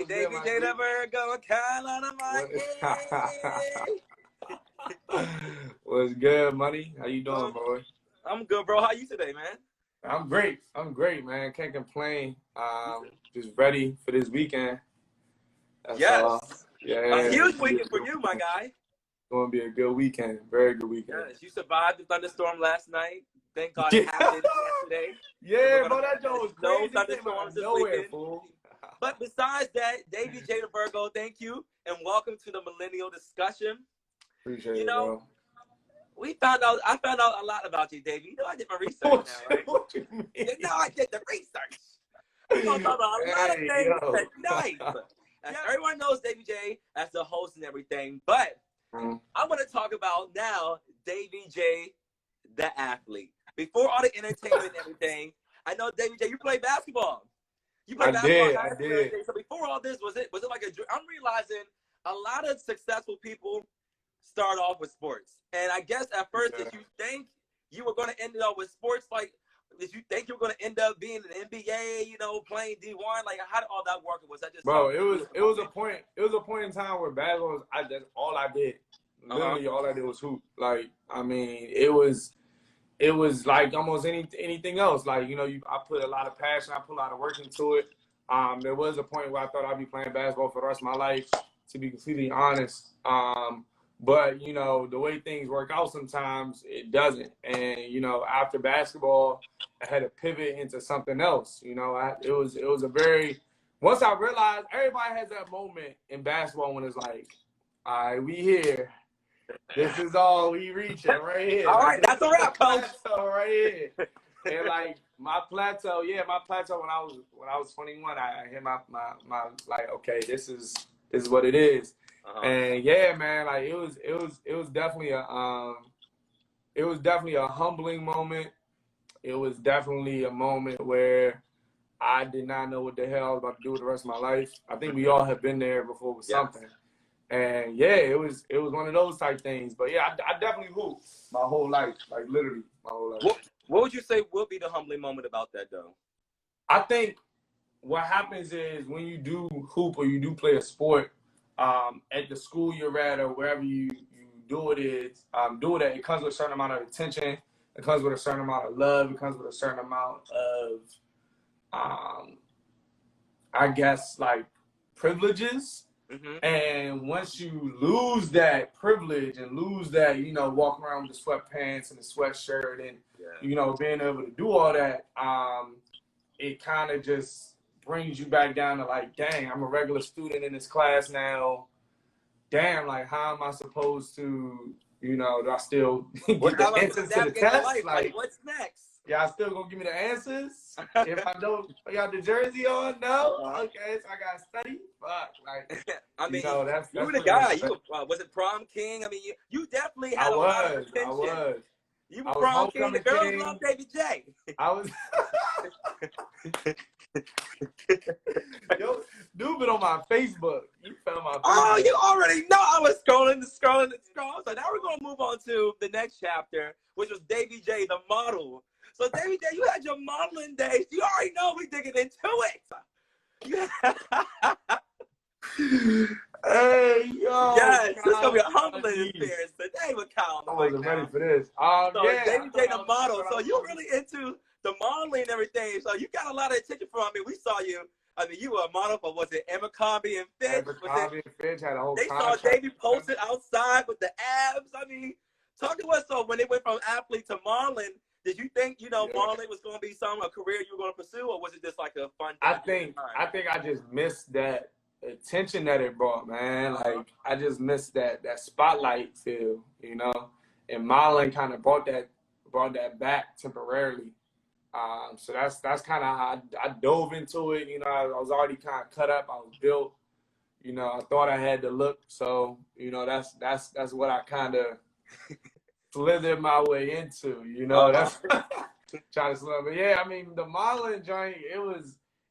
Davy J the Virgo, What's good, money? How you doing, bro? I'm good, bro. How you today, man? I'm great. Man. Can't complain. Just ready for this weekend. That's all. Yeah. A huge weekend for you, my guy. Going to be a good weekend. Very good weekend. Yes, you survived the thunderstorm last night. Thank God it happened yesterday. Yeah, bro, that joke was crazy. No thunderstorms this weekend. Fool. But besides that, Davy J the Virgo, thank you, and welcome to the Millennial discussion. Appreciate it, bro. I found out a lot about you, Davy. You know I did my research now, right? What you mean? You know I did the research. We're going to talk about a lot of things tonight. As everyone knows Davy J as the host and everything, but I want to talk about now Davy J, the athlete. Before all the entertainment and everything, I know Davy J, you play basketball. You played basketball. I did. So before all this, was it like a dream? I'm realizing a lot of successful people start off with sports. And I guess at first, did you think you were going to end up with sports? Like, did you think you were going to end up being an NBA, playing D1? Like, how did all that work? Was that just... Bro, it was a point in time where basketball was, that's all I did. Literally all I did was hoop. Like, I mean, it was like almost anything else. Like, I put a lot of passion, I put a lot of work into it. There was a point where I thought I'd be playing basketball for the rest of my life, to be completely honest. But, the way things work out sometimes, it doesn't. And, after basketball, I had to pivot into something else. It was a very, once I realized everybody has that moment in basketball when it's like, all right, we here. This is all we reaching right here. All right, that's a wrap, coach. Right here. And like my plateau when I was 21, I hit my like, okay, this is what it is. And yeah, man, like it was definitely a humbling moment. It was definitely a moment where I did not know what the hell I was about to do with the rest of my life. I think we all have been there before with something. And yeah, it was one of those type things. But yeah, I definitely hooped my whole life, like literally my whole life. What would you say will be the humbling moment about that, though? I think what happens is when you do hoop or you do play a sport, at the school you're at or wherever you do it it comes with a certain amount of attention. It comes with a certain amount of love. It comes with a certain amount of, I guess, like privileges. And once you lose that privilege and lose that, walking around with the sweatpants and the sweatshirt and, being able to do all that, it kind of just brings you back down to like, dang, I'm a regular student in this class now. Damn, like, how am I supposed to, do I still get the answers to the test? Like, what's next? Y'all still gonna give me the answers? If I don't got the jersey on, no. Okay, so I gotta study. Fuck, like I mean, that's you were the guy. You was it prom king? I mean, you definitely had a lot of attention. I was. You were prom king. The girls love Davy J. I was. Yo, dude, been on my Facebook. You found my Facebook. Oh, you already know. I was scrolling. So now we're gonna move on to the next chapter, which was Davy J, the model. So, Davy J, you had your modeling days. You already know we digging into it. Hey, yo. Yes, this is going to be a humbling experience today with Kyle. I wasn't ready for this. So, Davy J, the model. So, you're really into the modeling and everything. So, you got a lot of attention from me. We saw you. I mean, you were a model for, was it Abercrombie and Fitch? Abercrombie and Fitch had a whole They saw Davy posted outside with the abs. I mean, talk to us. So, when they went from athlete to modeling, did you think, modeling was going to be a career you were going to pursue, or was it just like a fun thing? I think I just missed that attention that it brought, man. Like, I just missed that spotlight feel, and modeling kind of brought that back temporarily. So that's kind of how I dove into it. I was already kind of cut up. I was built. I thought I had the look. So, that's what I kind of slithered my way into, that's trying to slither. But yeah, I mean, the modeling joint, it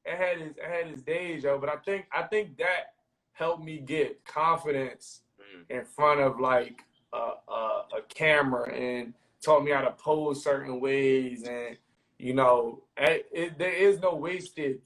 had its days, yo. But I think that helped me get confidence in front of like a camera and taught me how to pose certain ways. And there is no wasted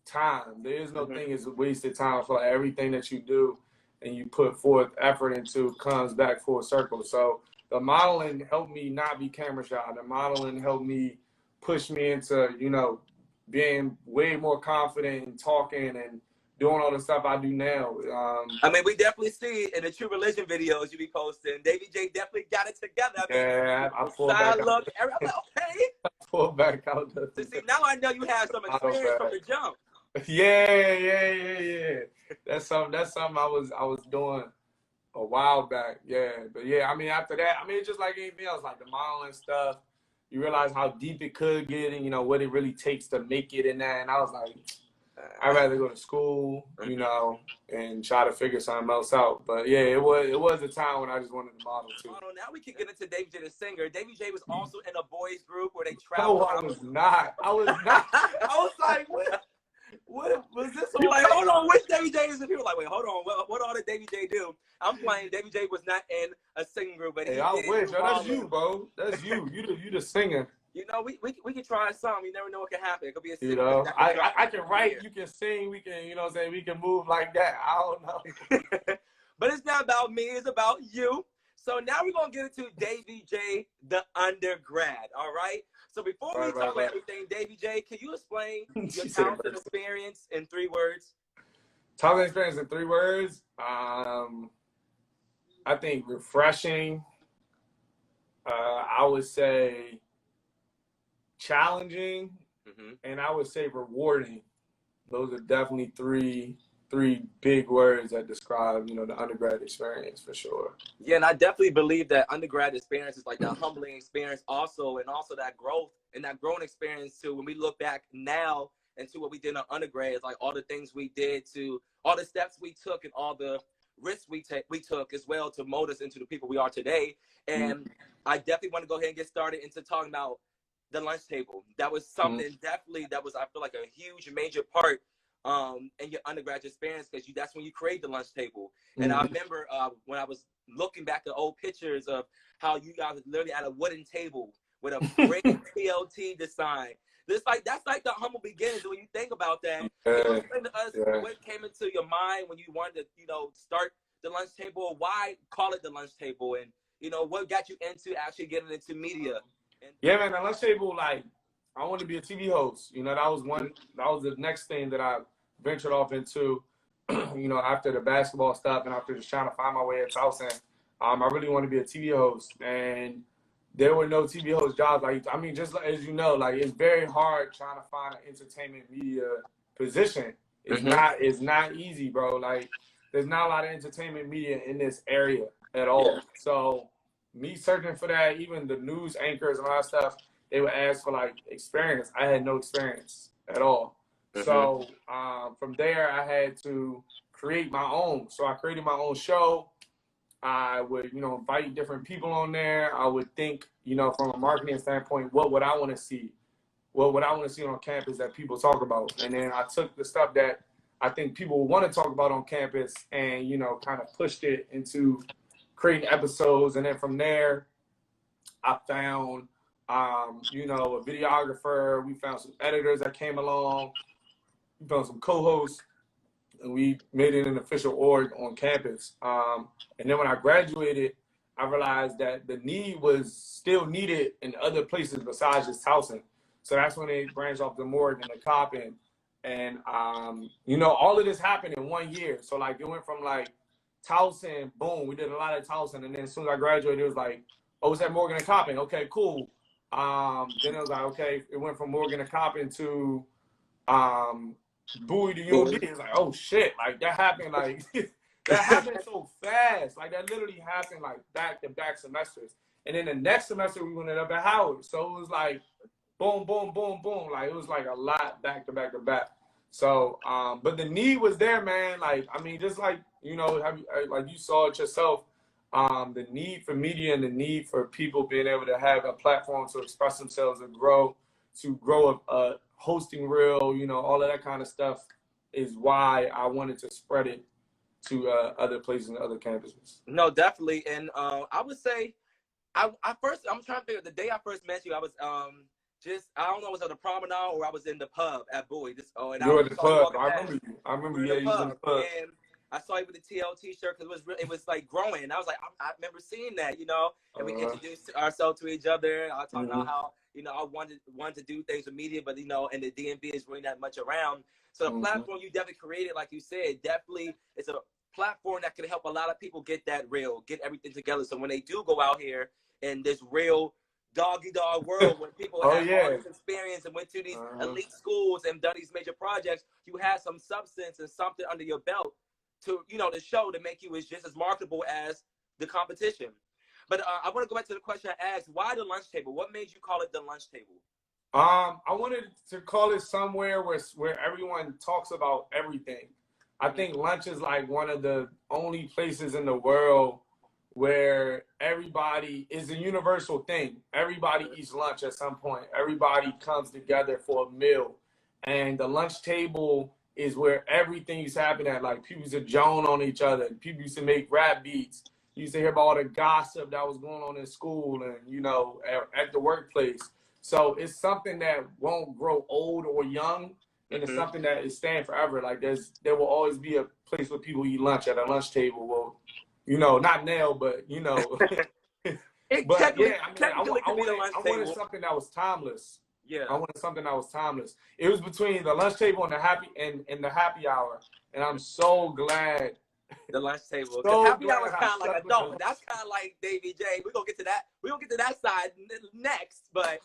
time. There is no thing is a wasted time. So everything that you do and you put forth effort into comes back full circle. So the modeling helped me not be camera shy. The modeling helped me push me into, you know, being way more confident in talking and doing all the stuff I do now. I mean, we definitely see in the True Religion videos you be posting. Davy J definitely got it together. I mean, yeah, I pull back look, I'm like, okay. I pull back out. So see, now I know you have some experience from the jump. Yeah. That's something I was doing a while back. Yeah. But yeah, I mean, after that, I mean, it's just like anything else, like the modeling stuff. You realize how deep it could get and, you know, what it really takes to make it in that. And I was like, I'd rather go to school, you know, and try to figure something else out. But yeah, it was a time when I just wanted to model too. Now we can get into Davy J the singer. Davy J was also in a boys group where they traveled. No, I was not. I was like, what was this? You're like, hold on, which Davy J is it? People like, wait, hold on, what all did Davy J do? I'm playing. Davy J was not in a singing group, but hey, I wish. Yo, that's you, bro. That's you. You the singer. You know, we can try some. You never know what can happen. It could be a singer. You know, I can write. You can sing. We can, you know what I'm saying? We can move like that. I don't know. But it's not about me. It's about you. So now we're going to get into Davy J, the undergrad. All right? So before we talk about everything, Davy J, can you explain your talent and experience in 3 words? Talent and experience in 3 words? I think refreshing. I would say challenging, and I would say rewarding. Those are definitely three big words that describe, you know, the undergrad experience for sure. Yeah, and I definitely believe that undergrad experience is like that humbling experience also, and also that growth and that growing experience too. When we look back now into what we did in our undergrad, it's like all the things we did, to all the steps we took and all the risks we took as well to mold us into the people we are today. And I definitely want to go ahead and get started into talking about the lunch table. That was something definitely that was, I feel like, a huge major part in your undergraduate experience, because that's when you create the lunch table. And I remember when I was looking back at old pictures of how you guys were literally at a wooden table with a great PLT design. That's like the humble beginnings. When you think about that, explain to us what came into your mind when you wanted to, you know, start the lunch table. Why call it the lunch table, and you know what got you into actually getting into media? Yeah, man, the lunch table, like, I wanted to be a TV host. You know, that was the next thing that I ventured off into, you know, after the basketball stuff and after just trying to find my way at Towson. I really wanted to be a TV host, and there were no TV host jobs. Like, I mean, just as you know, like, it's very hard trying to find an entertainment media position. It's not easy, bro. Like, there's not a lot of entertainment media in this area at all. Yeah. So me searching for that, even the news anchors and all that stuff, they would ask for like experience. I had no experience at all. So from there, I had to create my own. So I created my own show. I would, you know, invite different people on there. I would think, you know, from a marketing standpoint, what would I want to see? What would I want to see on campus that people talk about? And then I took the stuff that I think people want to talk about on campus and, you know, kind of pushed it into creating episodes. And then from there, I found, you know, a videographer. We found some editors that came along. We found some co-hosts. And we made it an official org on campus. And then when I graduated, I realized that the need was still needed in other places besides just Towson. So that's when they branched off the Morgan and the Coppin. And, you know, all of this happened in 1 year. So, like, it went from, like, Towson, boom, we did a lot of Towson. And then as soon as I graduated, it was like, oh, it's at Morgan and Coppin. Okay, cool. Then it was like, okay, it went from Morgan and Coppin to Bowie to UMD. It's like, oh, shit. Like, that happened, like, that happened so fast. Like, that literally happened, like, back-to-back semesters. And then the next semester, we went up at Howard. So it was like, boom, boom, boom, boom. Like, it was like a lot back to back to back. So, but the need was there, man. Like, I mean, just like, you know, like you saw it yourself, the need for media and the need for people being able to have a platform to express themselves and grow a hosting reel, you know, all of that kind of stuff is why I wanted to spread it to other places and other campuses. No, definitely. And I would say, I'm trying to figure, the day I first met you, I was just, I don't know, was on the promenade or I was in the pub at Bowie. And You I were at the saw you pub. walking I past. remember you. I remember, We were in yeah, the you was in pub, the pub. and I saw you with the TL T-shirt because it was like growing. And I was like, I remember seeing that, you know. And we introduced ourselves to each other. I talked about how, you know, I wanted to do things with media, but you know, and the DMV is really not much around. So the platform you definitely created, like you said, definitely it's a platform that can help a lot of people get everything together. So when they do go out here in this real doggy dog world, when people have all this experience and went to these elite schools and done these major projects, you had some substance and something under your belt to, you know, to show to make you as just as marketable as the competition. But I want to go back to the question I asked: why the lunch table? What made you call it the lunch table? I wanted to call it somewhere where everyone talks about everything. I think lunch is like one of the only places in the world where everybody is a universal thing. Everybody eats lunch at some point. Everybody comes together for a meal. And the lunch table is where everything is happening at. Like, people used to joan on each other. People used to make rap beats. You used to hear about all the gossip that was going on in school and, you know, at the workplace. So it's something that won't grow old or young, and it's something that is staying forever. Like, there will always be a place where people eat lunch at a lunch table. Well, you know, not now, but you know. But yeah, I wanted something that was timeless. Yeah, I wanted something that was timeless. It was between the lunch table and the happy hour, and I'm so glad. The lunch table. Because happy hour is kind of like adult. That's kind of like Davy J. We're gonna get to that. We're gonna get to that side next, but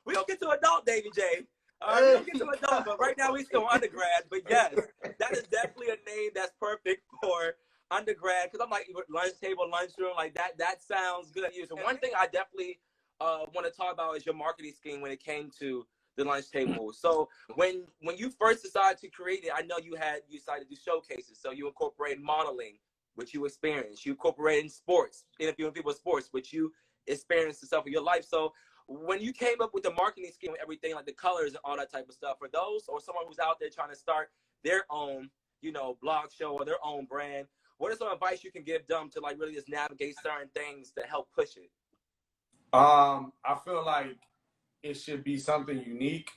we're gonna get to adult Davy J. We're gonna get to adult, but right now we still undergrad. But yes, that is definitely a name that's perfect for undergrad. Because I'm like, lunch table, lunchroom, like that sounds good. So one thing I definitely want to talk about is your marketing scheme when it came to the lunch table. So when you first decided to create it, I know you decided to do showcases. So you incorporated modeling, which you experienced. You incorporated sports, interviewing people in sports, which you experienced yourself in your life. So when you came up with the marketing scheme and everything, like the colors and all that type of stuff, for those or someone who's out there trying to start their own, you know, blog show or their own brand, what is some advice you can give them to like really just navigate certain things to help push it? I feel like it should be something unique.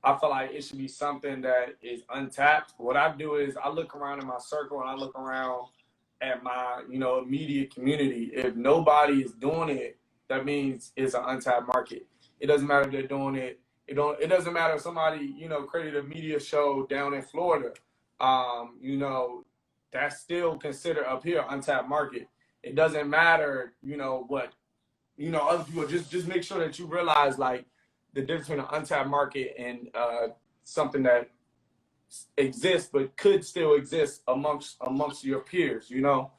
I feel like it should be something that is untapped. What I do is I look around in my circle and I look around at my, you know, immediate community. If nobody is doing it, that means it's an untapped market. It doesn't matter if they're doing it. It doesn't matter if somebody, you know, created a media show down in Florida. You know, that's still considered up here untapped market. It doesn't matter, you know, what, you know, other people. Just make sure that you realize like the difference between an untapped market and something that exists but could still exist amongst your peers, you know.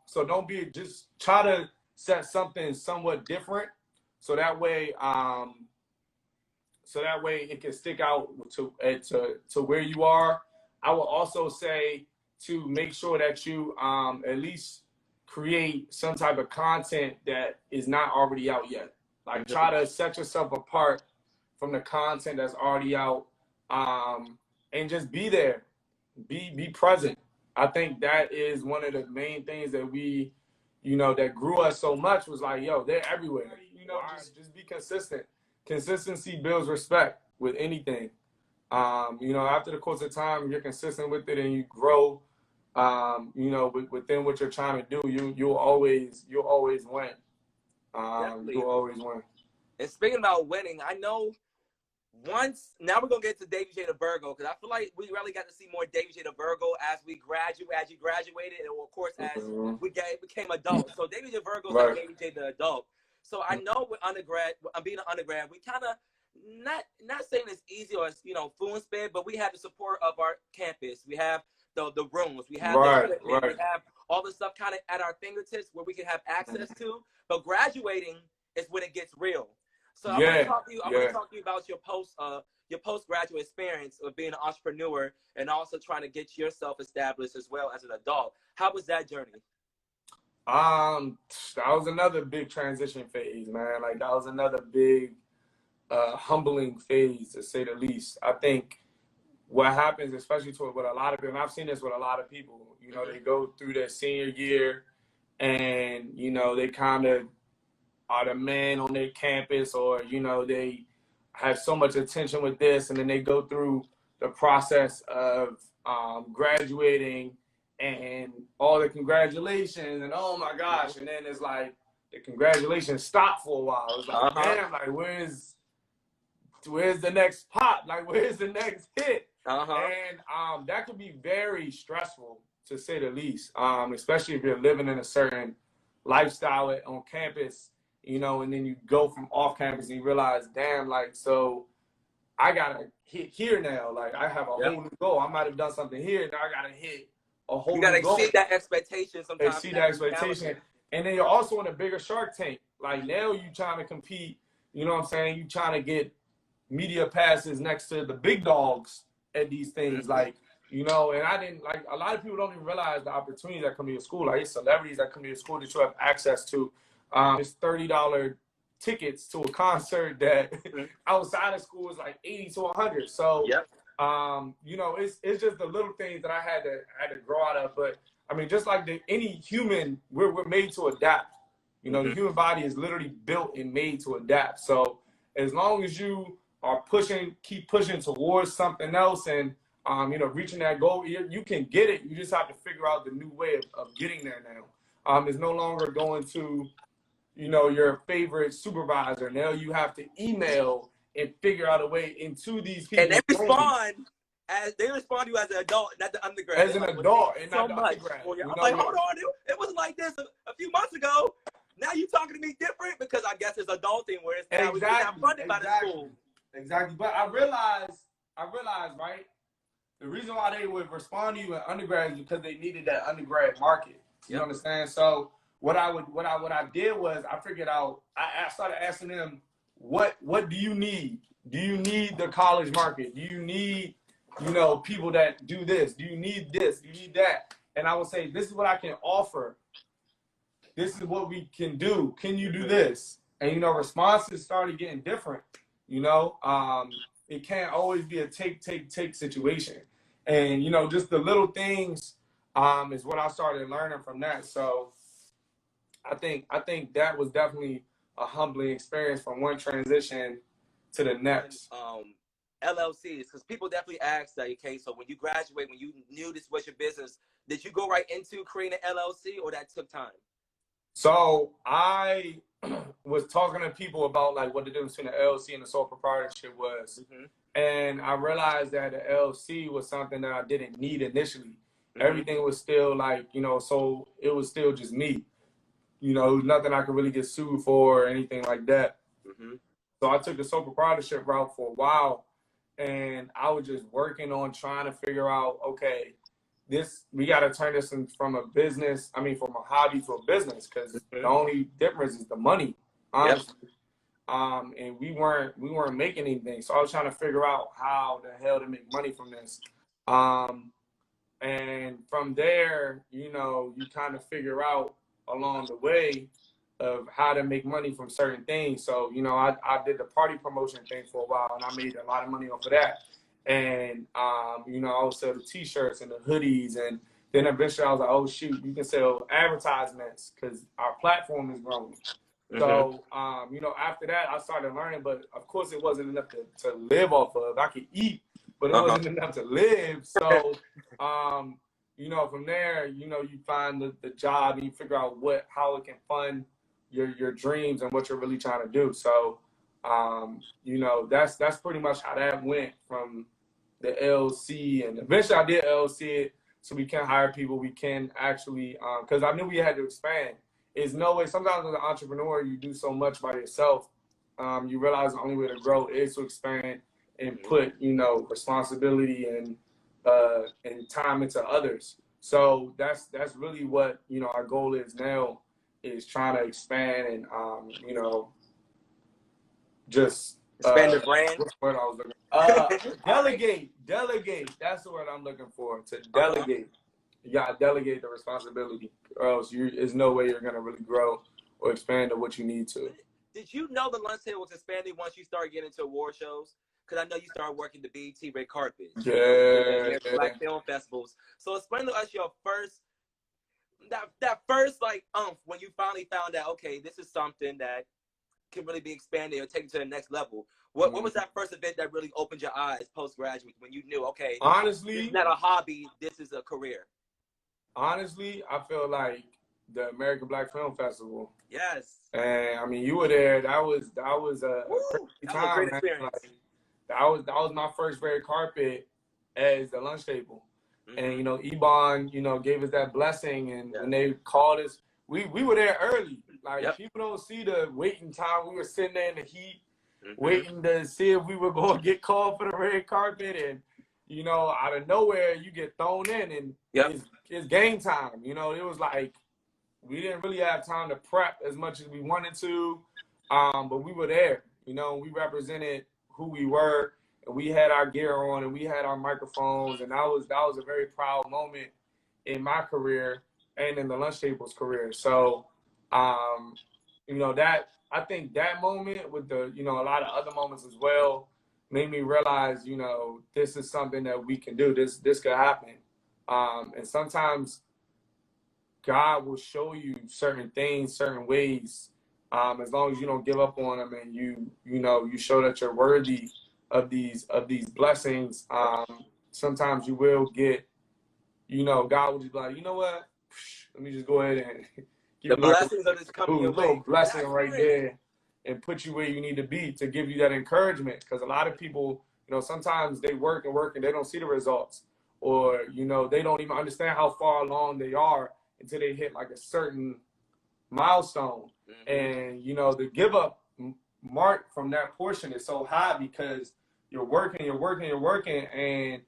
So don't be, just try to set something somewhat different, so that way it can stick out to where you are. I will also say to make sure that you at least create some type of content that is not already out yet. Like, try to set yourself apart from the content that's already out, and just be there, be present. I think that is one of the main things that we, you know, that grew us so much, was like, yo, they're everywhere. You know, just be consistent. Consistency builds respect with anything. You know, after the course of time, you're consistent with it and you grow. You know, within what you're trying to do, you'll always win. You'll always win. And speaking about winning, I know now we're gonna get to Davy J the Virgo, because I feel like we really got to see more Davy J the Virgo as you graduated, and of course as we became adults. So Davy J the Virgo is like Davy J the adult. So I know with being an undergrad, we kind of not saying it's easy or it's, you know, fluent sped, but we have the support of our campus. We have the rooms, we have the equipment, we have all the stuff kind of at our fingertips where we can have access to. But graduating is when it gets real. So I want to talk to you about your postgraduate experience of being an entrepreneur and also trying to get yourself established as well as an adult. How was that journey? That was another big transition phase, man. Like, that was another big humbling phase, to say the least. I think what happens, especially with a lot of people, and I've seen this with a lot of people, you know, they go through their senior year and, you know, they kind of are the men on their campus, or, you know, they have so much attention with this, and then they go through the process of graduating and all the congratulations and oh my gosh, and then it's like the congratulations stop for a while. It's like, damn, like where's the next pop? Like where's the next hit? And that could be very stressful, to say the least, especially if you're living in a certain lifestyle on campus, you know, and then you go from off campus and you realize, damn, like, so I gotta hit here now. Like I have a whole new goal. I might have done something here, now I gotta hit a whole new goal. You gotta exceed that expectation sometimes. Exceed that expectation. And then you're also in a bigger Shark Tank. Like now you trying to compete, you know what I'm saying? You trying to get media passes next to the big dogs at these things. Like, you know, and I didn't, like, a lot of people don't even realize the opportunities that come to your school. Like, it's celebrities that come to your school that you have access to. It's $30 tickets to a concert that outside of school is like 80 to 100. So, you know, it's just the little things that I had to grow out of. But I mean, just like any human, we're made to adapt. You know, the human body is literally built and made to adapt. So as long as you are keep pushing towards something else, and you know, reaching that goal, you can get it. You just have to figure out the new way of getting there now. It's no longer going to, you know, your favorite supervisor. Now you have to email and figure out a way into these people. And they respond to you as an adult, not the undergrad. As an adult and not the undergrad. I'm like, hold on, it wasn't like this a few months ago. Now you talking to me different, because I guess it's adulting where it's now we're not funded by the school. Exactly. But I realized, right, the reason why they would respond to you in undergrad is because they needed that undergrad market. You understand? So what I did was I figured out, I started asking them, what do you need? Do you need the college market? Do you need, you know, people that do this? Do you need this? Do you need that? And I would say, this is what I can offer. This is what we can do. Can you do this? And, you know, responses started getting different. You know, it can't always be a take situation. And, you know, just the little things is what I started learning from that. So I think that was definitely a humbling experience from one transition to the next. LLCs, because people definitely ask that, okay, so when you graduate, when you knew this was your business, did you go right into creating an LLC, or that took time? So I was talking to people about like what the difference between the LLC and the sole proprietorship was. And I realized that the LLC was something that I didn't need initially. Everything was still like, you know, so it was still just me. You know, nothing I could really get sued for or anything like that. So I took the sole proprietorship route for a while, and I was just working on trying to figure out, okay, we got to turn this from a business, from a hobby to a business, because the only difference is the money, honestly. And we weren't making anything. So I was trying to figure out how the hell to make money from this. And from there, you know, you kind of figure out along the way of how to make money from certain things. So, you know, I did the party promotion thing for a while, and I made a lot of money off of that. And, you know, I would sell the t-shirts and the hoodies. And then eventually I was like, oh, shoot, you can sell advertisements because our platform is growing. So, you know, after that, I started learning. But, of course, it wasn't enough to live off of. I could eat, but it wasn't enough to live. So, you know, from there, you know, you find the job and you figure out how it can fund your dreams and what you're really trying to do. So, you know, that's pretty much how that went from the LLC. And eventually I did LLC it so we can hire people. We can actually, because I knew we had to expand. There's no way, sometimes as an entrepreneur, you do so much by yourself. You realize the only way to grow is to expand and put, you know, responsibility and time into others. So that's really what, you know, our goal is now, is trying to expand and, you know, just expand the brand. What's the word I was looking for? Delegate. That's the word I'm looking for. To delegate. You gotta delegate the responsibility, or else there's no way you're gonna really grow or expand to what you need to. Did you know the lunch table was expanding once you started getting into award shows? Because I know you started working the BET red carpet. Black film festivals. So explain to us your first, that first like when you finally found out, okay, this is something that can really be expanded or taken to the next level. What was that first event that really opened your eyes post-graduate when you knew, okay, honestly, it's not a hobby, this is a career? Honestly, I feel like the American Black Film Festival. Yes. And I mean, you were there. That was a crazy time, great man. experience. Like, that was my first red carpet as the lunch table. And you know, Ebon, you know, gave us that blessing, and when they called us, we were there early. Like people don't see the waiting time. We were sitting there in the heat, waiting to see if we were going to get called for the red carpet, and you know, out of nowhere, you get thrown in, and it's game time. You know, it was like we didn't really have time to prep as much as we wanted to, but we were there. You know, we represented who we were, and we had our gear on, and we had our microphones, and that was a very proud moment in my career and in the lunch table's career. So, you know, that I think that moment with the, you know, a lot of other moments as well made me realize, you know, this is something that we can do. This could happen. And sometimes God will show you certain things, certain ways, as long as you don't give up on them, and you know, you show that you're worthy of these blessings. Sometimes you will get, you know, God will just be like, you know what? Let me just go ahead and give the blessings of this coming your way. Little blessing right there, and put you where you need to be to give you that encouragement. Because a lot of people, you know, sometimes they work and they don't see the results, or you know, they don't even understand how far along they are until they hit like a certain milestone. And you know, the give up mark from that portion is so high because you're working, and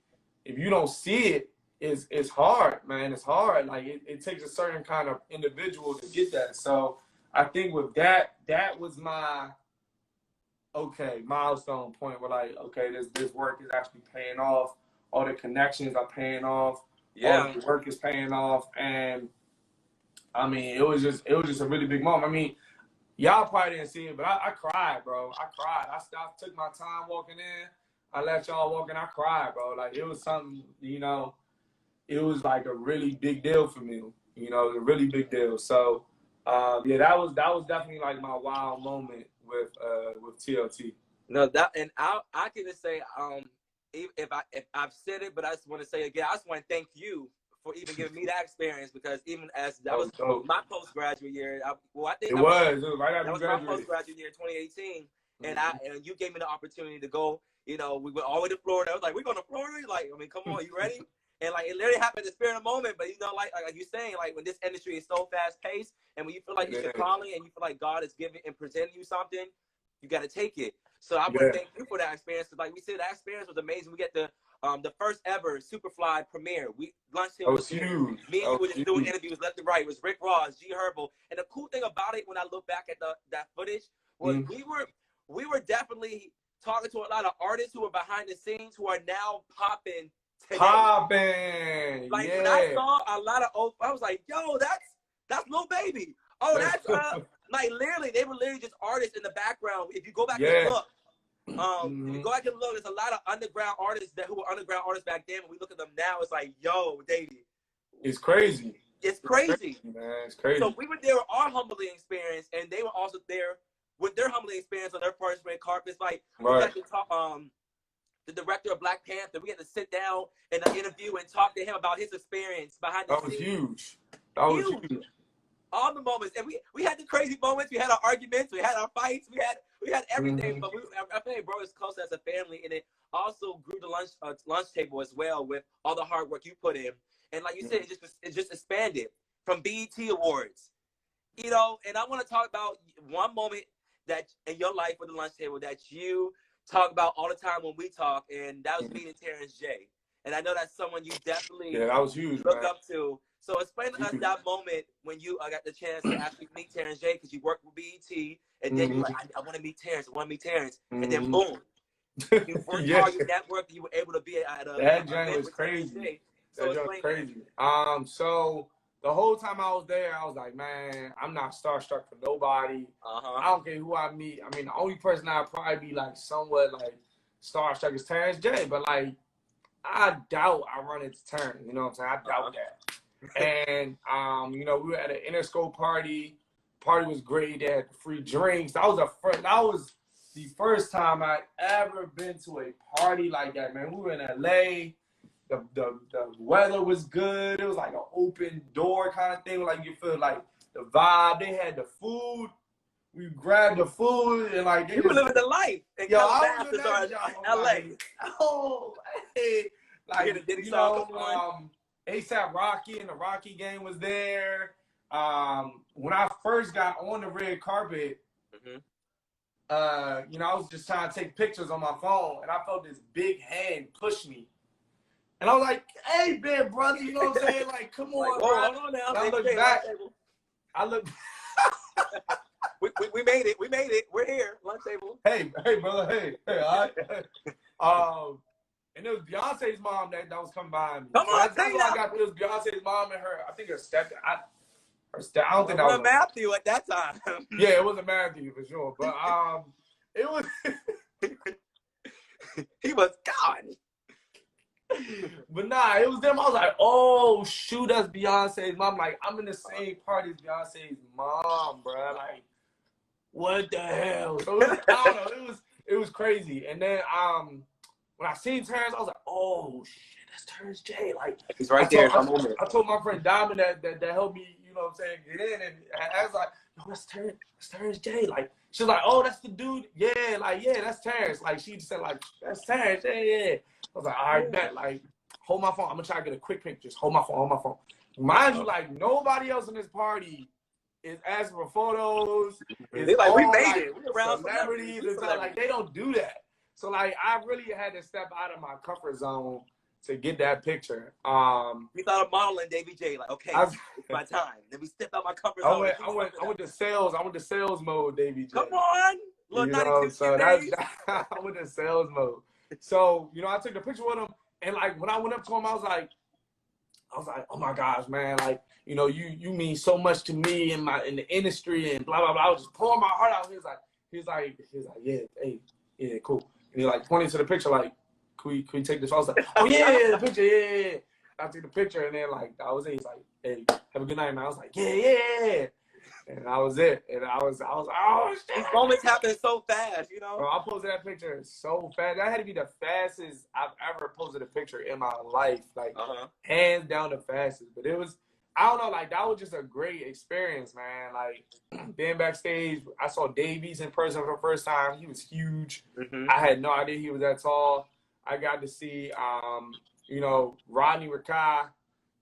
if you don't see it, it's hard, man. It's hard. Like it takes a certain kind of individual to get that. So I think with that was my milestone point where like, okay, this work is actually paying off. All the connections are paying off. All the work is paying off. And I mean, it was just a really big moment. I mean, y'all probably didn't see it, but I cried, bro. I cried. I took my time walking in. I let y'all walk in. I cried, bro. Like, it was something, you know, it was like a really big deal for me. You know, a really big deal. So, yeah, that was definitely like my wild moment with TLT. No, that, and I can just say, if I've said it, but I just want to say again, I just want to thank you for even giving me that experience, because even as that was my postgraduate year, I think it was right after that was my postgraduate year, 2018, and you gave me the opportunity to go. You know, we went all the way to Florida. I was like, we're going to Florida? Like, I mean, come on, you ready? And like, it literally happened in the spirit of the moment. But you know, like you're saying, like when this industry is so fast paced, and when you feel like it's your calling, and you feel like God is giving and presenting you something, you got to take it. So I want to thank you for that experience. Because like we said, that experience was amazing. We get the first ever Superfly premiere. Lunch table was huge. Me and you were just doing interviews left and right. It was Rick Ross, G Herbo, and the cool thing about it, when I look back at that footage, was we were definitely talking to a lot of artists who are behind the scenes who are now popping today. Like when I saw a lot of I was like, yo, that's Lil Baby. Oh, that's like literally, they were literally just artists in the background. If you go back and look, if you go back and look, there's a lot of underground artists who were underground artists back then. When we look at them now, it's like, yo, Davy. It's crazy. It's crazy, man. It's crazy. So we were there with our humbling experience, and they were also there with their humbling experience on their first red carpets. Like we got to talk, the director of Black Panther. We had to sit down in an interview and talk to him about his experience behind the scenes. Huge. That was huge. All the moments, and we had the crazy moments. We had our arguments, we had our fights, we had everything. But I think bro, it's close as a family, and it also grew the lunch table as well with all the hard work you put in. And like you said, it just expanded from BET Awards, you know. And I want to talk about one moment that in your life with the lunch table that you talk about all the time when we talk, and that was meeting Terrence J. And I know that's someone you definitely that was huge, look up to. So explain to us that moment when you got the chance to actually meet Terrence J, because you worked with BET, and then you're like, I want to meet Terrence, and then boom, you worked hard, you networked, you were able to be at a that joint was crazy. So that joint was crazy. So the whole time I was there, I was like, man, I'm not starstruck for nobody. I don't care who I meet. I mean, the only person I'd probably be like somewhat like starstruck is Terrence J, but like I doubt I run into Terrence. You know what I'm saying? I doubt that. And you know, we were at an Interscope party, Party was great. They had free drinks. That was the first time I'd ever been to a party like that, man. We were in LA. The weather was good. It was like an open door kind of thing. Like you feel like the vibe. They had the food. We grabbed the food and like you were living the life. And yo, I was in LA. Like, oh, hey, like you know, ASAP Rocky and the Rocky game was there. When I first got on the red carpet, you know, I was just trying to take pictures on my phone, and I felt this big hand push me. And I was like, hey, big brother, you know what I'm saying? Like, come on, like, whoa, hold on now. I look back. I look. we made it. We made it. We're here. Lunch table. Hey, brother. Hey, all right. And it was Beyonce's mom that was coming by me. Come on, that's what I got. It was Beyonce's mom and her. I think her step. I don't think that was Matthew at that time. Yeah, it wasn't Matthew for sure. But it was. He was gone. But nah, it was them. I was like, oh shoot, that's Beyonce's mom. Like, I'm in the same party as Beyonce's mom, bro. Like, what the hell? So I don't know. It was crazy. And then when I seen Terrence, I was like, oh shit, that's Terrence J. Like, he's right there. I told my friend Diamond that helped me, you know what I'm saying, get in, and I was like, yo, that's Terrence J. Like, she was like, oh, that's the dude. Yeah, like, yeah, that's Terrence. Like, she just said, like, that's Terrence. Yeah. I was like, all right, bet. Like, hold my phone. I'm gonna try to get a quick picture. Just hold my phone. Mind you, like, nobody else in this party is asking for photos. They like, we made it. We around celebrities. Like, they don't do that. So, like, I really had to step out of my comfort zone to get that picture. We thought of modeling Davy J. Like, okay, it's my time. Then we step out my comfort zone. I went to sales. I went to sales mode, Davy J. Come on, little 92 so I went to sales mode. So, you know, I took the picture with him, and like when I went up to him, I was like, oh my gosh, man, like, you know, you mean so much to me in the industry and blah blah blah. I was just pouring my heart out. He was like, yeah, hey, yeah, cool. And he like pointed to the picture, like, can we take this? I was like, oh yeah, the picture, yeah. I took the picture, and then like that was it. He's like, hey, have a good night, man. I was like, yeah. And that was it. And I was like, oh shit. These moments happen so fast, you know? Bro, I posted that picture so fast. That had to be the fastest I've ever posted a picture in my life. Like, hands down the fastest. But it was, I don't know, like, that was just a great experience, man. Like, being backstage, I saw Davies in person for the first time. He was huge. I had no idea he was that tall. I got to see, you know, Rodney Rakai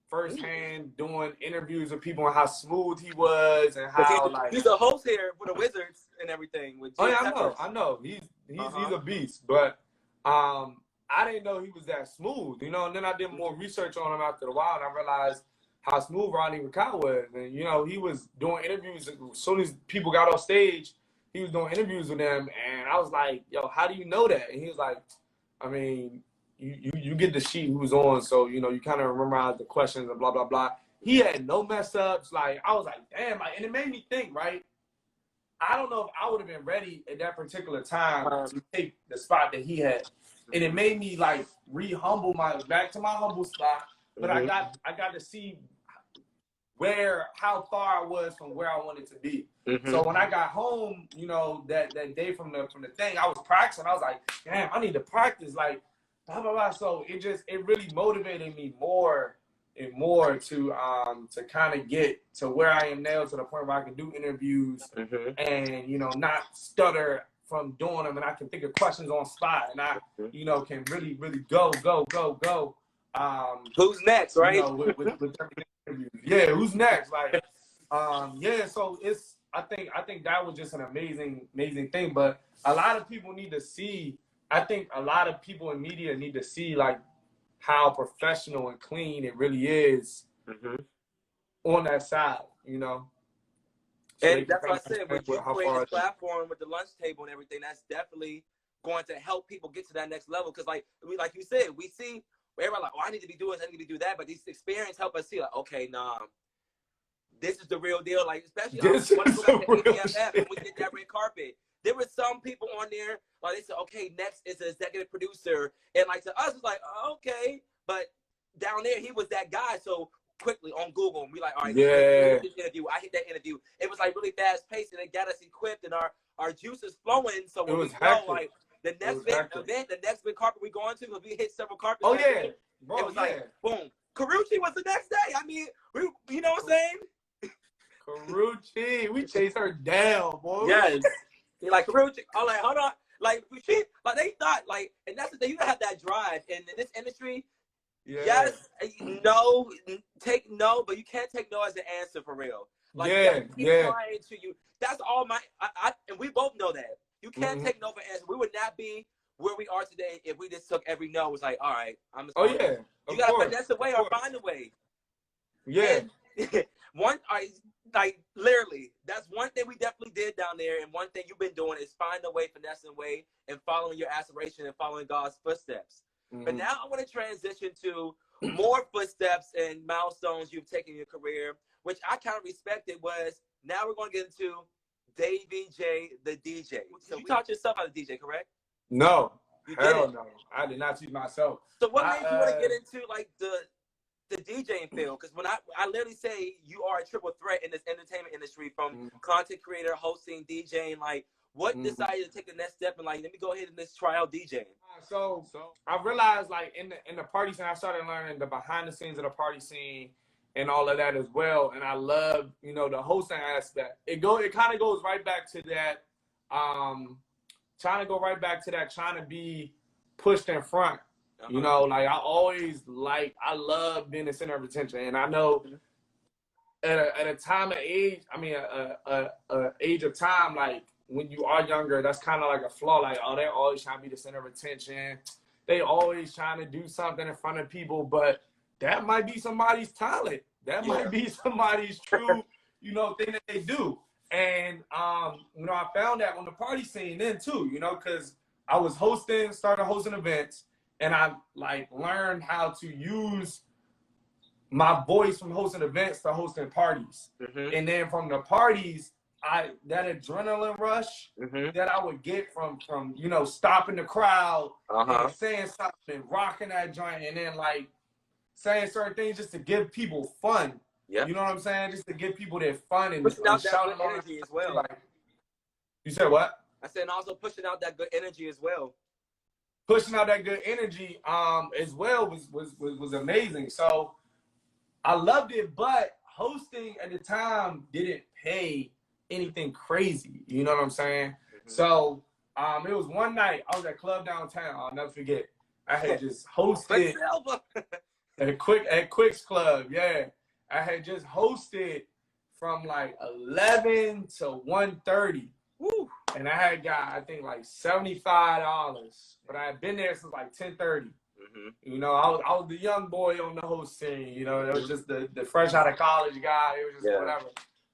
firsthand doing interviews with people and how smooth he was and how he's a host here for the Wizards and everything. With I know. He's a beast, but I didn't know he was that smooth, you know. And then I did more research on him after a while, and I realized how smooth Rodney Rakai was. And you know, he was doing interviews as soon as people got off stage. He was doing interviews with them, and I was like, "Yo, how do you know that?" And he was like, "I mean, you get the sheet who's on, so you know you kind of memorize the questions and blah blah blah." He had no mess ups. Like, I was like, damn, like, and it made me think, right? I don't know if I would have been ready at that particular time to take the spot that he had, and it made me like re-humble back to my humble spot. But I got to see how far I was from where I wanted to be. So when I got home, you know, that day from the thing, I was practicing. I was like, damn, I need to practice, like, blah blah blah. So it really motivated me more and more to kind of get to where I am now, to the point where I can do interviews and, you know, not stutter from doing them, and I can think of questions on spot, and I, you know, can really go. Who's next, right? You know, with interviews. Yeah, who's next? Like, yeah. So I think that was just an amazing thing. But a lot of people need to see. I think a lot of people in media need to see, like, how professional and clean it really is on that side, you know. So and that's what I said, with you creating this platform with the lunch table and everything, that's definitely going to help people get to that next level. Because, like you said, we see everybody like, oh, I need to be doing this, I need to be do that. But these experiences help us see, like, okay, nah, this is the real deal. Like, especially when we get that red carpet. There were some people on there, like, they said, okay, next is the executive producer. And, like, to us, it's like, oh, okay. But down there, he was that guy. So quickly on Google, and we like, all right, Yeah. this interview. I hit that interview. It was like really fast paced, and it got us equipped, and our juices flowing. So when we know like the next big event, the next big carpet we going to, because we hit several carpets. Oh yeah, bro. It was like boom. Karuchi was the next day. I mean, you know what I'm saying? Karuchi, we chased her down, boy. Yes. You're like Karuchi. I'm like, hold on. Like they thought like, and that's the thing. You gotta have that drive, and in this industry. Yeah. Yes, no, take no, but you can't take no as an answer for real. Like, keep trying to you. That's all my. And we both know that you can't take no for answer. We would not be where we are today if we just took every no. It was like, all right, I'm just. You gotta finesse the way or find a way. Yeah. Like literally, that's one thing we definitely did down there, and one thing you've been doing is find a way, finessing way, and following your aspiration and following God's footsteps. But now I want to transition to more footsteps and milestones you've taken in your career, which I kind of respected. Was now we're going to get into Davy J, the DJ. So you taught yourself how to DJ, correct? No, hell no. I did not teach myself. So what made you want to get into like the DJing field? Because when I literally say you are a triple threat in this entertainment industry, from content creator, hosting, DJing, like. What decided to take the next step and like, let me go ahead and let's try out DJing? So I realized like in the party scene, I started learning the behind the scenes of the party scene and all of that as well. And I love, the hosting aspect. It kind of goes right back to that, trying to be pushed in front. Like I love being the center of attention. And I know at a time of age, age of time, like, when you are younger, that's kind of like a flaw. Like, oh, they're always trying to be the center of attention. They always trying to do something in front of people, but that might be somebody's talent. That might be somebody's true, thing that they do. And, I found that on the party scene then too, because I was started hosting events, and I like learned how to use my voice from hosting events to hosting parties. And then from the parties, that adrenaline rush that I would get from stopping the crowd and saying something and rocking that joint, and then like saying certain things just to give people fun. You know what I'm saying? Just to give people their fun and pushing out that good energy as well. Like, you said what? I said, and also pushing out that good energy as well. Pushing out that good energy as well was amazing. So I loved it, but hosting at the time didn't pay anything crazy, you know what I'm saying? So it was one night I was at club downtown. I'll never forget. I had just hosted at Quick's Club. I had just hosted from like 11 to 1:30. Woo. And I had got, I think, like $75, but I had been there since like 10:30. I was the young boy on the host scene. It was just the fresh out of college guy. It was just whatever.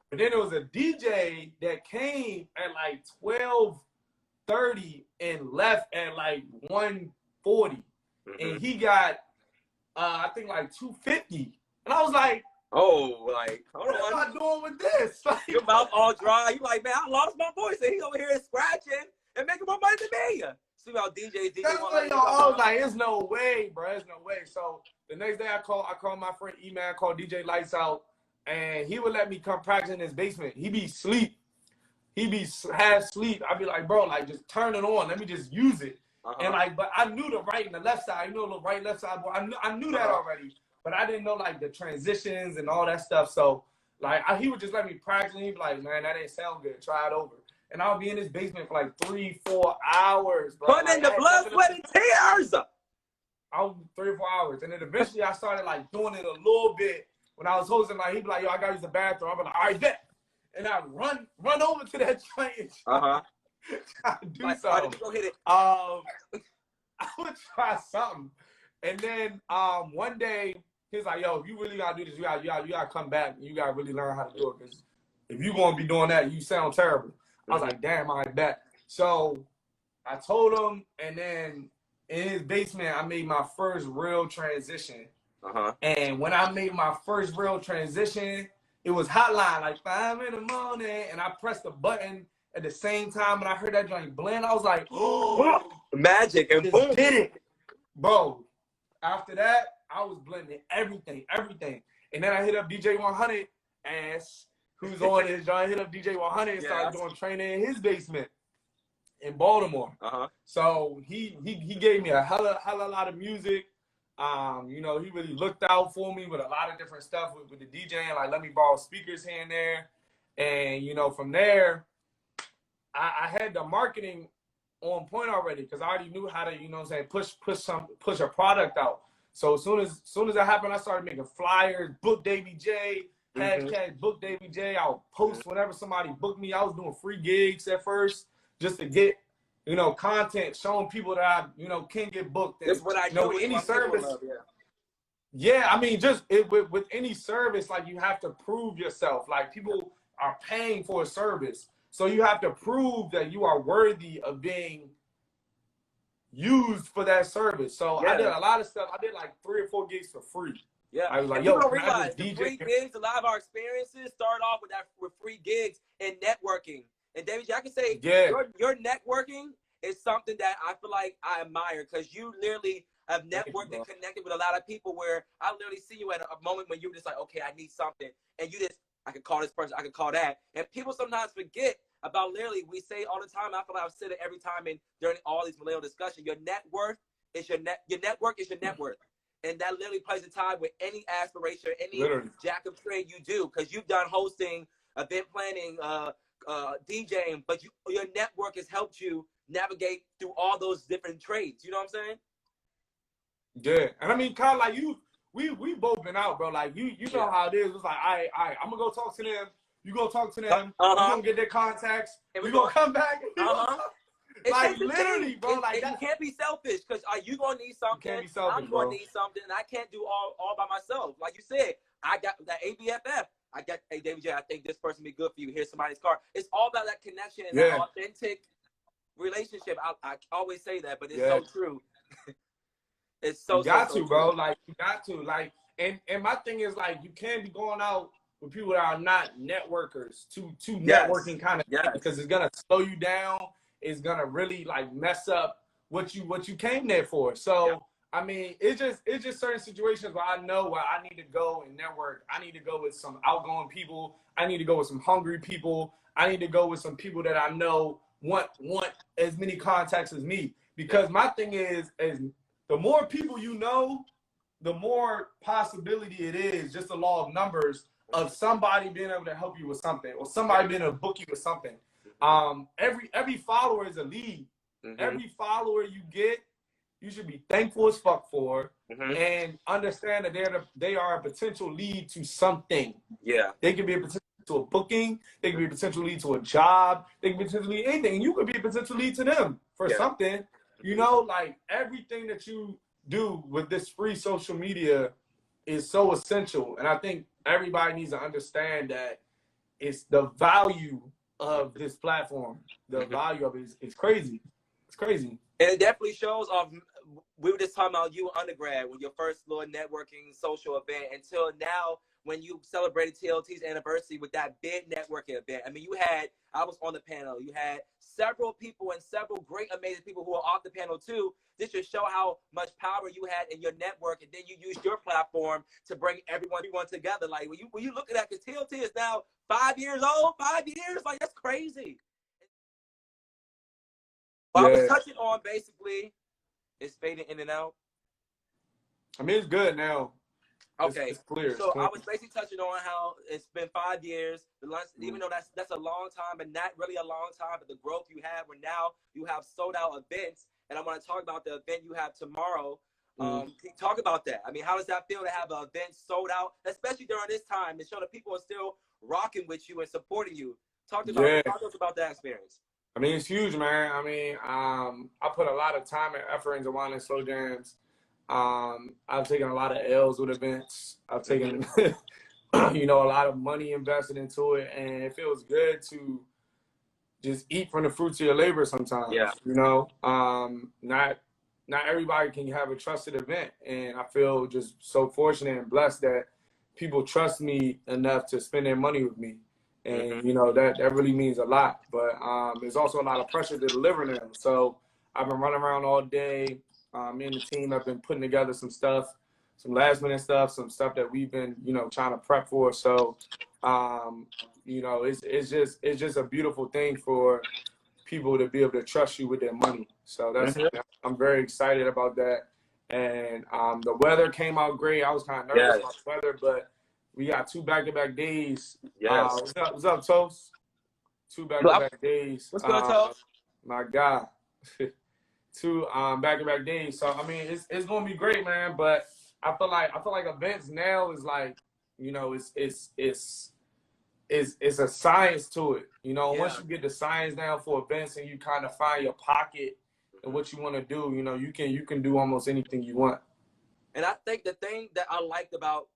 But then there was a DJ that came at like 12:30 and left at like 1:40, and he got I think like 250, and I was like, oh, like hold on, what am I doing with this? Like, your mouth all dry. You like, man, I lost my voice, and he's over here scratching and making more money than me. See how DJs. I was like, there's no way, bro. There's no way. So the next day I called my friend E-Man, called DJ Lights Out. And he would let me come practice in his basement. He be asleep. He be half asleep. I'd be like, bro, like, just turn it on. Let me just use it. And like, but I knew the right and the left side. The right, left side. I knew that already. But I didn't know like the transitions and all that stuff. So like, he would just let me practice. And he'd be like, man, that ain't sound good. Try it over. And I'll be in his basement for like 3-4 hours, bro. Putting in the blood, sweat, and tears. I was 3 or 4 hours. And then eventually I started like doing it a little bit. When I was hosting, like, he'd be like, yo, I gotta use the bathroom. I'd be like, all right, bet. And I'd run over to that joint. Try to do something. Go hit it. I would try something. And then one day, he's like, yo, if you really gotta do this, you gotta come back and you gotta really learn how to do it. Because if you're gonna be doing that, you sound terrible. I was like, damn, I bet. So I told him, and then in his basement, I made my first real transition. And when I made my first real transition, it was hotline, like 5 in the morning, and I pressed the button at the same time, and I heard that joint blend. I was like, oh, magic, and boom, did it, bro. After that, I was blending everything, And then I hit up DJ 100 Ash, who's on his joint. I hit up DJ 100 and started doing training in his basement in Baltimore. So he gave me a hella lot of music. You know, he really looked out for me with a lot of different stuff with the DJing, like let me borrow speakers here and there. And, you know, from there, I had the marketing on point already because I already knew how to, you know what I'm saying, push a product out. So as soon as that happened, I started making flyers, book Davy J, hashtag book Davy J. I'll post whenever somebody booked me. I was doing free gigs at first just to get, you know, content, showing people that I, you know, can get booked. And, that's what I know. With any service. Yeah, I mean, just with any service, like you have to prove yourself. Like people are paying for a service. So you have to prove that you are worthy of being used for that service. So I did a lot of stuff. I did like 3 or 4 gigs for free. Yeah, I was like, and yo, you don't can I realize just the DJ? free gigs, a lot of our experiences start off with free gigs and networking. And Davy J, I can say your networking is something that I feel like I admire because you literally have networked and connected with a lot of people where I literally see you at a moment when you're just like, okay, I need something. And you just, I could call this person, I could call that. And people sometimes forget about literally, we say all the time, I feel like I've said it every time and during all these millennial discussions, your net worth is your network is your net worth. And that literally plays a tie with any aspiration, any jack of trade you do, because you've done hosting, event planning, DJing, but your network has helped you navigate through all those different trades. You know what I'm saying? Yeah, and I mean, Kyle, like we both been out, bro. Like you know how it is. It's like, all right, I'm gonna go talk to them. You go talk to them. You gonna get their contacts. We gonna come back. Like literally, bro. Like you can't be selfish because you gonna need something. You can't be selfish, I'm gonna need something, and I can't do all by myself. Like you said, I got that ABFF. I got, hey, Davy J, I think this person be good for you. Here's somebody's car. It's all about that connection and that authentic relationship. I always say that, but it's so true. It's so you got so to, bro. Like you got to, like, and my thing is like you can't be going out with people that are not networkers, too networking kind of thing, because it's gonna slow you down. It's gonna really like mess up what you came there for. So I mean, it's just certain situations where I know where I need to go and network. I need to go with some outgoing people. I need to go with some hungry people. I need to go with some people that I know want as many contacts as me. Because my thing is the more people you know, the more possibility it is, just the law of numbers, of somebody being able to help you with something or somebody being able to book you with something. Every follower is a lead. Every follower you get, you should be thankful as fuck for, and understand that they are a potential lead to something. Yeah. They can be a potential to a booking. They can be a potential lead to a job. They can be a potential lead anything. And you could be a potential lead to them for something. You know, like everything that you do with this free social media is so essential. And I think everybody needs to understand that it's the value of this platform. The value of it is crazy. It's crazy. And it definitely shows off. We were just talking about you undergrad with your first little networking social event until now when you celebrated TLT's anniversary with that big networking event. I mean, I was on the panel. You had several people and several great, amazing people who were off the panel too. This should show how much power you had in your network, and then you used your platform to bring everyone together. Like when you look at that, because TLT is now 5 years old, 5 years, like that's crazy. Well, I was touching on basically, it's fading in and out. I mean, it's good now. Okay, it's clear. So I was basically touching on how it's been 5 years. Even though that's a long time, but not really a long time. But the growth you have, where now you have sold out events, and I want to talk about the event you have tomorrow. Talk about that. I mean, how does that feel to have an event sold out, especially during this time, and show that people are still rocking with you and supporting you? Talk to us about that experience. I mean, it's huge, man. I mean, I put a lot of time and effort into Wine&SlowJams. I've taken a lot of L's with events. I've taken, a lot of money invested into it, and it feels good to just eat from the fruits of your labor sometimes. Yeah. You know, not everybody can have a trusted event, and I feel just so fortunate and blessed that people trust me enough to spend their money with me. And, that really means a lot. But there's also a lot of pressure to deliver them. So I've been running around all day. Me and the team have been putting together some stuff last minute stuff, some stuff that we've been, trying to prep for. So, it's just a beautiful thing for people to be able to trust you with their money. So I'm very excited about that. And the weather came out great. I was kind of nervous about the weather, but we got 2 back-to-back days. What's up, Toast? 2 back-to-back days. What's good, Toast? My God. 2 back-to-back days. So I mean, it's gonna be great, man. But I feel like events now is like, it's a science to it. Once you get the science down for events and you kind of find your pocket and what you want to do, you can do almost anything you want. And I think the thing that I liked about,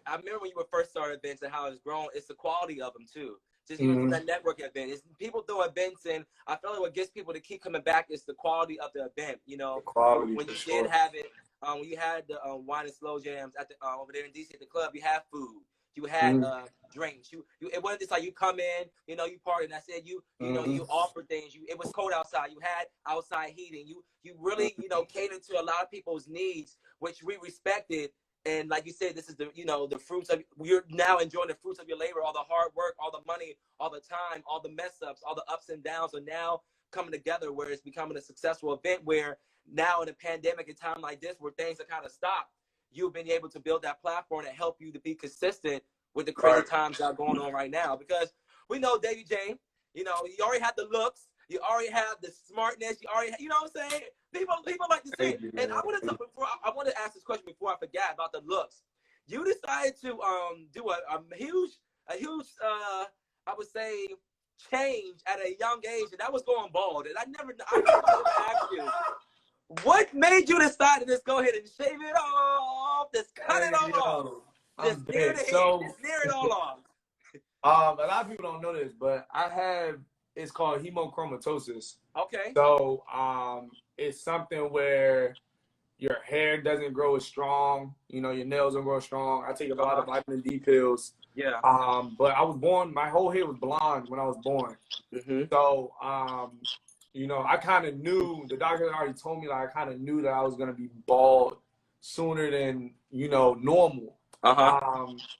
I remember when you were first starting events and how it's grown, it's the quality of them too. Just even from that networking event, it's people throw events, and I feel like what gets people to keep coming back is the quality of the event. The quality, when you did have it, when you had the Wine&SlowJams at the over there in DC at the club, you had food, you had drinks. It wasn't just like you come in, you party, and I said you offered things. It was cold outside. You had outside heating. You really catered to a lot of people's needs, which we respected. And like you said, this is the fruits of, you're now enjoying the fruits of your labor, all the hard work, all the money, all the time, all the mess ups, all the ups and downs are now coming together where it's becoming a successful event, where now in a pandemic, a time like this where things are kind of stopped, you've been able to build that platform and help you to be consistent with the crazy times that are going on right now. Because we know Davy J, you already have the looks, you already have the smartness, you already have, you know what I'm saying? People like to see it. And I want to ask this question before I forget about the looks. You decided to do a huge I would say change at a young age, and that was going bald. And I never asked you, what made you decide to just go ahead and shave it off, just cut it all off, just sneer it all off? A lot of people don't know this, but I have, it's called hemochromatosis. Okay. So it's something where your hair doesn't grow as strong, your nails don't grow strong. I take a lot of vitamin D pills. Yeah. But I was born, my whole hair was blonde when I was born. So I kind of knew, the doctor had already told me, like, I kind of knew that I was gonna be bald sooner than normal.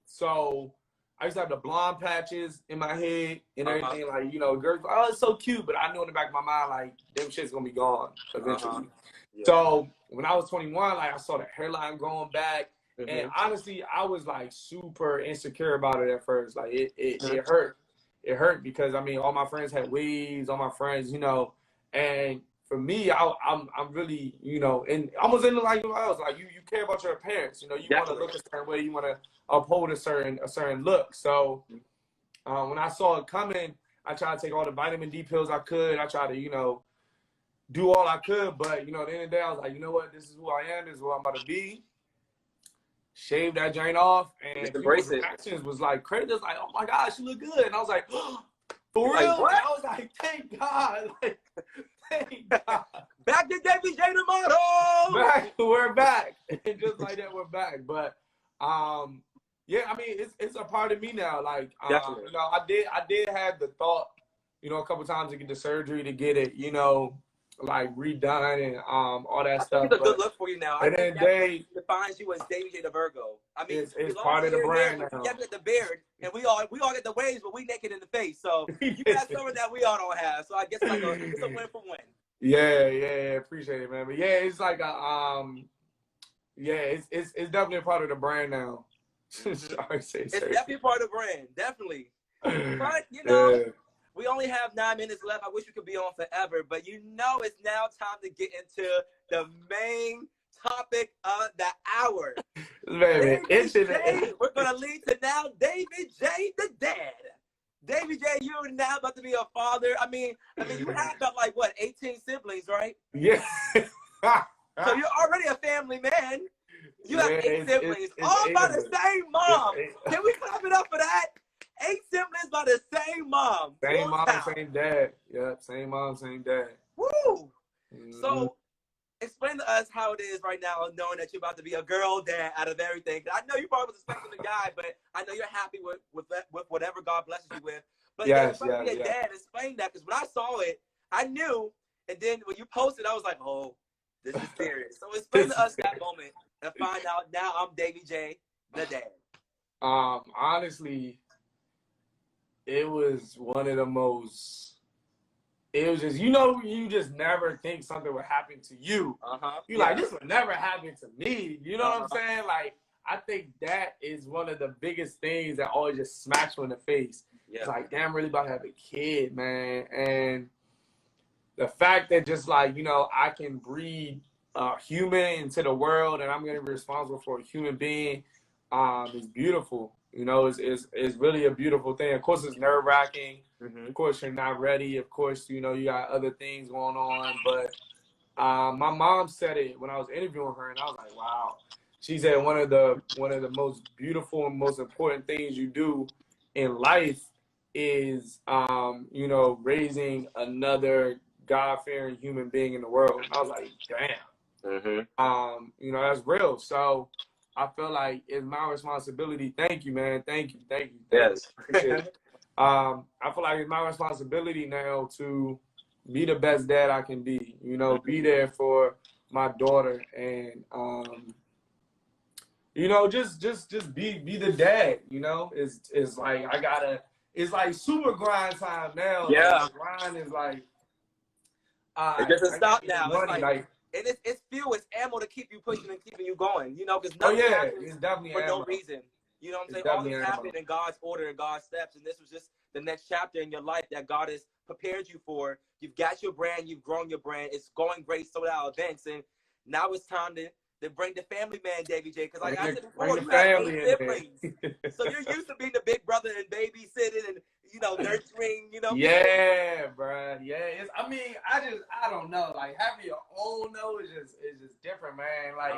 So I used to have the blonde patches in my head and everything, like, girls, oh, it's so cute, but I knew in the back of my mind, like, them shit's gonna be gone eventually. Yeah. So when I was 21, like, I saw the hairline growing back, and honestly, I was like super insecure about it at first. Like, it hurt. It hurt because, I mean, all my friends had waves, all my friends, and for me, I'm really, and almost into like I was like, you care about your appearance, you want to look a certain way, you want to uphold a certain look. So when I saw it coming, I tried to take all the vitamin D pills I could. I tried to, do all I could, but at the end of the day, I was like, you know what, this is who I am, this is who I'm about to be. Shave that joint off, and people's reactions was like crazy. Like, oh my gosh, you look good, and I was like, oh, for real? Like, I was like, thank God. Like, thank God. Back to Davy J the model. We're back. And just like that, we're back. But yeah, I mean, it's a part of me now. Like, I did have the thought, a couple times to get the surgery to get it, like redone and all that stuff. It's a good look for you now. And then they defines you as Davy J the Virgo. I mean, it's part of the brand now. You get the beard, and we all get the waves, but we naked in the face. So you got something that we all don't have. So I guess it's a win for win. Yeah, appreciate it, man. But yeah, it's like a it's definitely a part of the brand now. It's definitely part of the brand, definitely. But we only have 9 minutes left. I wish we could be on forever, but it's now time to get into the main topic of the hour. Baby, we're gonna lead to now Davy J the dad. Davy J, you're now about to be a father. I mean, you have about 18 siblings, right? Yeah. So you're already a family man. You have 8 siblings, all by the same mom. Can we clap it up for that? 8 siblings by the same mom. Same mom, same dad. Yep, same mom, same dad. Woo! So, explain to us how it is right now, knowing that you're about to be a girl dad out of everything. I know you probably was expecting a guy, but I know you're happy with whatever God blesses you with. But be a dad, explain that, because when I saw it, I knew, and then when you posted, I was like, oh, This is serious. So explain to us that moment and find out now I'm Davy J, the dad. Honestly, it was one of the most. It was just, you just never think something would happen to you. You like, this would never happen to me. You know what I'm saying? Like, I think that is one of the biggest things that always just smacks you in the face. Yeah. It's like, damn, I'm really about to have a kid, man. And the fact that just like, I can breed a human into the world and I'm going to be responsible for a human being is beautiful. It's really a beautiful thing. Of course, it's nerve-wracking. Of course, you're not ready. Of course, you got other things going on. But my mom said it when I was interviewing her, and I was like, wow. She said one of the most beautiful and most important things you do in life is, raising another God-fearing human being in the world. And I was like, damn. That's real. So I feel like it's my responsibility. Thank you, man. Thank you. Yes. I feel like it's my responsibility now to be the best dad I can be. Be there for my daughter and just be the dad. It's like it's like super grind time now. Yeah. Like, the grind is like it doesn't stop now. It's like and it's fuel, it's ammo to keep you pushing and keeping you going. Because nothing happens for no reason. You know what I'm saying? All this happened in God's order and God's steps, and this was just the next chapter in your life that God has prepared you for. You've got your brand, you've grown your brand. It's going great, sold out events, and now it's time to bring the family man, Davy J. Because like I said before, you have 8 siblings, so you're used to being the big brother and babysitting and nurturing. Yeah, bro. Yeah, I don't know. Like having your own though is just different, man. Like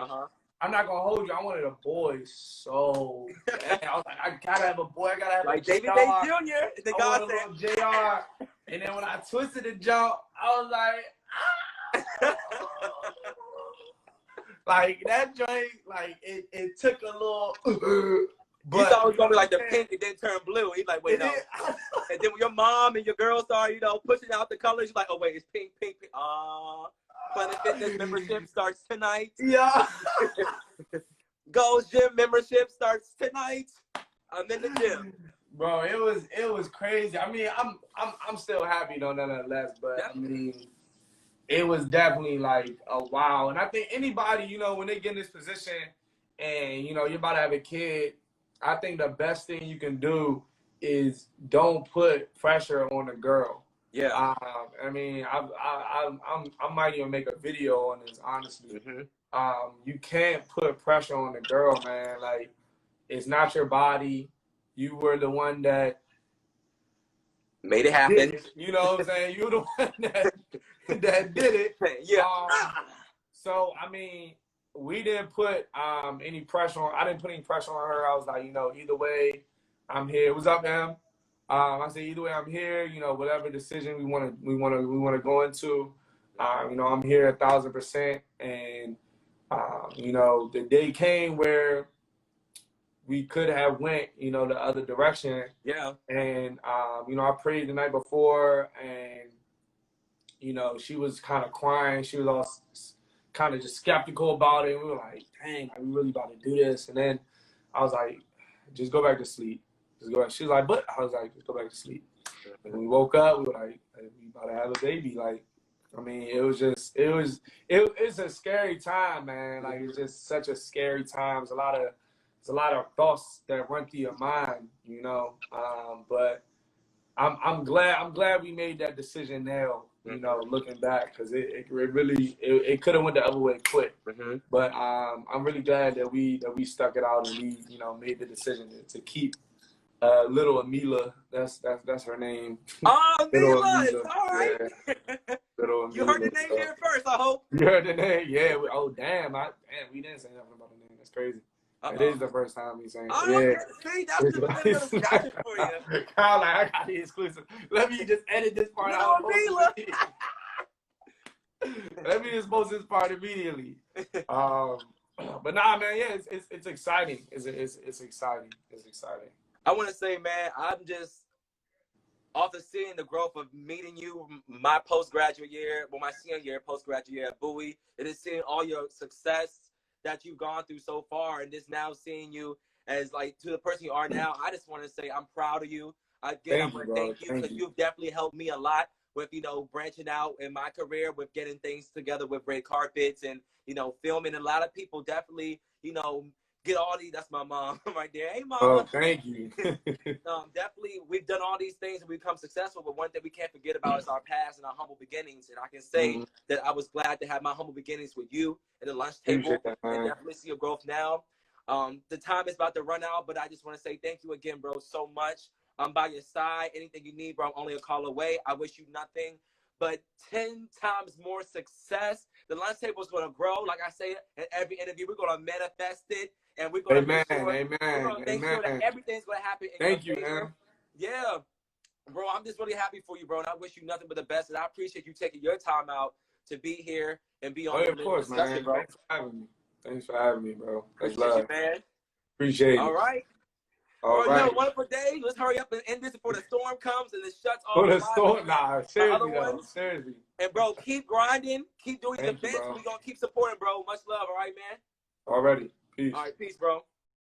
I'm not gonna hold you. I wanted a boy so bad. I was like, I gotta have a boy. I gotta have like a Davy J Jr. The God said JR. And then when I twisted the jump, I was like, like that joint, like it took a little. But you thought it was gonna be like the pink, it didn't turn blue. He's like, wait, no. And then when your mom and your girls start, pushing out the colors, you're like, oh wait, it's pink. Planet Fitness membership starts tonight. Yeah. Gold's Gym membership starts tonight. I'm in the gym. Bro, it was crazy. I mean, I'm still happy though, nonetheless. But definitely. I mean, it was definitely like a wow. And I think anybody, when they get in this position and you're about to have a kid, I think the best thing you can do is don't put pressure on the girl. Yeah. I mean, I might even make a video on this, honestly. You can't put pressure on the girl, man. Like, it's not your body. You were the one that made it happen. You know what I'm saying? You were the one that did it. Yeah. So, I mean, we didn't put any pressure on. I didn't put any pressure on her. I was like, either way, I'm here. What's up, man? I said, either way, I'm here. Whatever decision we want to go into, I'm here 1,000%. And the day came where we could have went, the other direction. Yeah. And I prayed the night before, and she was kind of crying. She was all kind of just skeptical about it. We were like, dang, are we really about to do this? And then I was like, just go back to sleep. Just go back. She was like, but I was like, just go back to sleep. And we woke up, we were like, we about to have a baby. Like, I mean, it's a scary time, man. Like, it's just such a scary time. It's a lot of thoughts that run through your mind, but I'm glad we made that decision now. Looking back, because it really could have went the other way quick. But I'm really glad that we stuck it out and we made the decision to keep little Amila. That's her name. Oh, Amila, it's all right. Yeah. Little Amila. You heard the name here first, I hope. You heard the name, yeah. Damn, we didn't say nothing about the name. That's crazy. It is the first time he's saying it. Oh, yeah. See, that's the discussion for you. Kyle, like, I got the exclusive. Let me just edit this part out. Let me just post this part immediately. But nah, man, yeah, it's exciting. It's exciting. It's exciting. I want to say, man, after seeing the growth of meeting you, my postgraduate year, well, my senior year, postgraduate year at Bowie, it is seeing all your success that you've gone through so far, and just now seeing you as like to the person you are now. I just want to say I'm proud of you. Again, I want to thank you because you've definitely helped me a lot with, you know, branching out in my career, with getting things together with red carpets and, you know, filming. A lot of people definitely, you know, get all these. That's my mom right there. Hey, mama. Oh, thank you. Definitely, we've done all these things and we've become successful, but one thing we can't forget about is our past and our humble beginnings. And I can say that I was glad to have my humble beginnings with you at the lunch table, and definitely see your growth now. The time is about to run out, but I just want to say thank you again, bro, so much. I'm by your side. Anything you need, bro, I'm only a call away. I wish you nothing but 10 times more success. The lunch table is going to grow. Like I say in every interview, we're going to manifest it, and we're going to make sure, that everything's going to happen in your favor. Man. Yeah. Bro, I'm just really happy for you, bro, and I wish you nothing but the best, and I appreciate you taking your time out to be here and be on the discussion, bro. Thanks for having me. Thanks for having me, bro. Appreciate you, man. Appreciate it. All right. All right. You have a wonderful day. Let's hurry up and end this before the storm comes and it shuts off. Seriously. And, bro, keep grinding. Keep doing the events. We're going to keep supporting, bro. Much love. All right, man? Already. Peace. All right. Peace, bro.